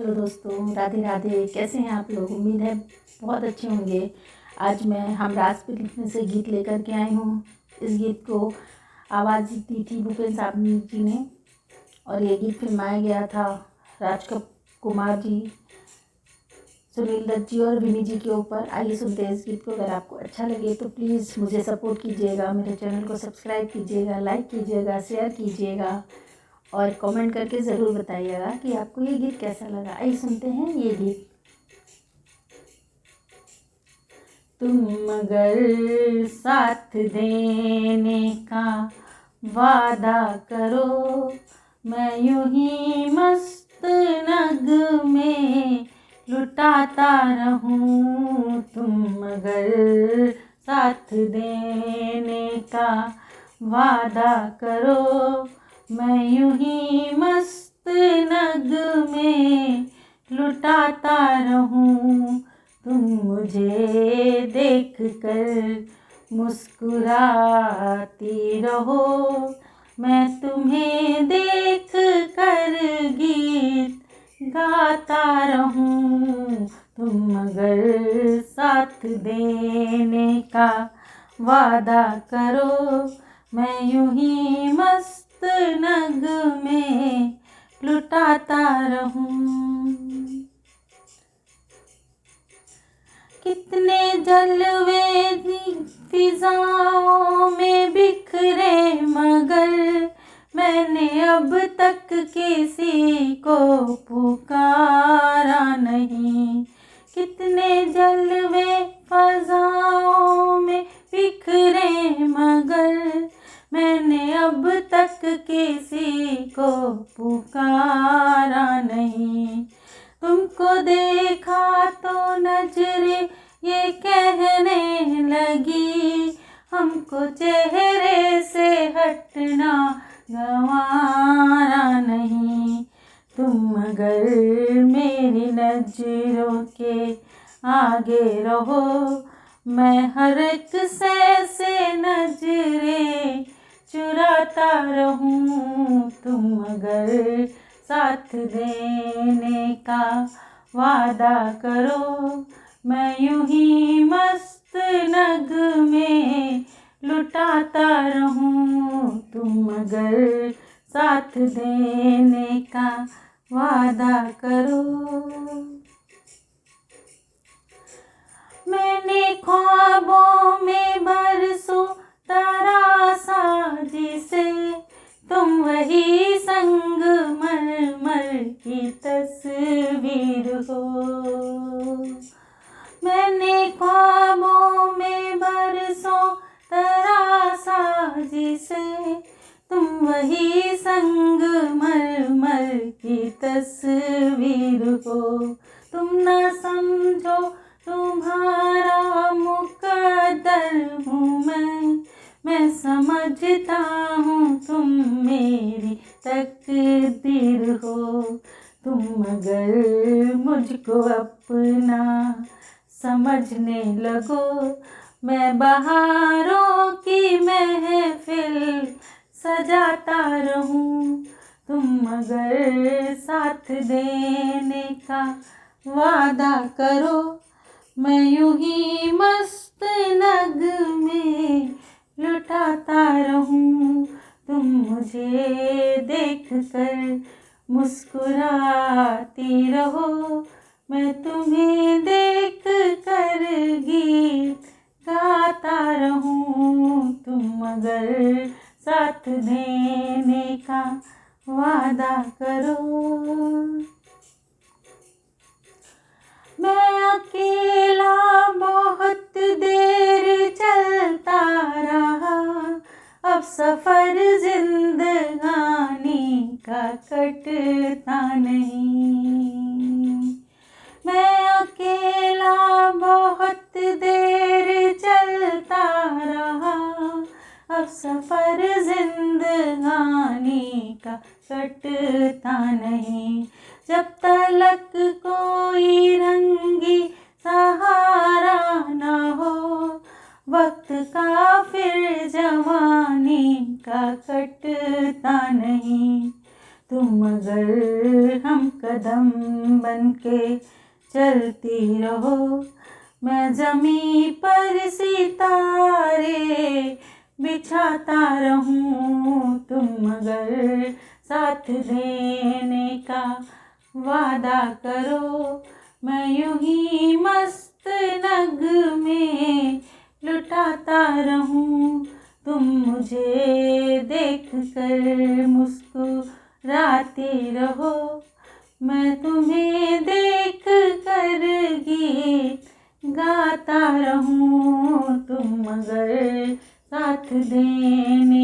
Hello दोस्तों, राधे राधे। कैसे हैं आप लोग? उम्मीद है बहुत अच्छे होंगे। आज मैं हम रास पे लिखने से गीत लेकर के आई हूँ। इस गीत को आवाज़ दी थी भूपेन साहनी जी ने और ये गीत फिल्माया गया था राज कुमार जी, सुनील दत्त जी और विनी जी के ऊपर। आइए सुनते हैं इस गीत को। अगर आपको अच्छा लगे तो प्लीज़ मुझे सपोर्ट कीजिएगा, मेरे चैनल को सब्सक्राइब कीजिएगा, लाइक कीजिएगा, शेयर कीजिएगा और कमेंट करके ज़रूर बताइएगा कि आपको ये गीत कैसा लगा। आइए सुनते हैं ये गीत। तुम मगर साथ देने का वादा करो, मैं यूं ही मस्त नग में लुटाता रहूं। तुम मगर साथ देने का वादा करो, मैं यूं ही मस्त नग में लुटाता रहूं। तुम मुझे देख कर मुस्कुराती रहो, मैं तुम्हें देख कर गीत गाता रहूं। तुम मगर साथ देने का वादा करो, मैं यूं ही मस्त नग में लुटाता रहूं। कितने जलवे फिजाओं में बिखरे, मगर मैंने अब तक किसी को पुकारा नहीं। कितने जलवे फिजाओं में बिखरे, मगर मैंने अब तक किसी को पुकारा नहीं। तुमको देखा तो नजरें ये कहने लगी, हमको चेहरे से हटना गंवारा नहीं। तुम मगर मेरी नजरों के आगे रहो, मैं हर एक से नजरें चुराता रहूं। तुम मगर साथ देने का वादा करो, मैं यूं ही मस्त नग में लुटाता रहूं। तुम मगर साथ देने का वादा करो। मैंने ख्वाबों में बरसों तरासा जिसे, तुम वही संग मर की तस्वीर हो। मैंने ख्वाबों में बरसों तरासा जिसे, तुम वही संग मर की तस्वीर हो। तुम न समझो तुम्हारा मुकद्दर हूँ मैं समझता हूँ तुम मेरी तकदीर हो। तुम मगर मुझको अपना समझने लगो, मैं बहारों की महफिल सजाता रहूं। तुम मगर साथ देने का वादा करो, मैं यूं ही मस्त नग में लुटाता रहूं। तुम मुझे देख कर मुस्कुराती रहो, मैं तुम्हें देख कर गीत गाता रहूं। तुम मगर साथ देने का वादा करो। मैं अकेला बहुत देर चलता रहा, अब सफर जिंदगानी का कटता नहीं। मैं अकेला बहुत देर चलता रहा, अब सफर जिंदगानी का कटता नहीं। जब तलक कोई रंगी सहारा न हो, वक्त का फिर जवानी का कटता नहीं। तुम अगर हम कदम बन के चलती रहो, मैं ज़मीं पर सितारे बिछाता रहूं। तुम अगर साथ देने का वादा करो, मैं यूं ही मस्त नगमे लुटाता रहूं। तुम मुझे देख कर मुस्कुराते रहो, मैं तुम्हें देख कर गीत गाता रहूं। तुम अगर साथ देने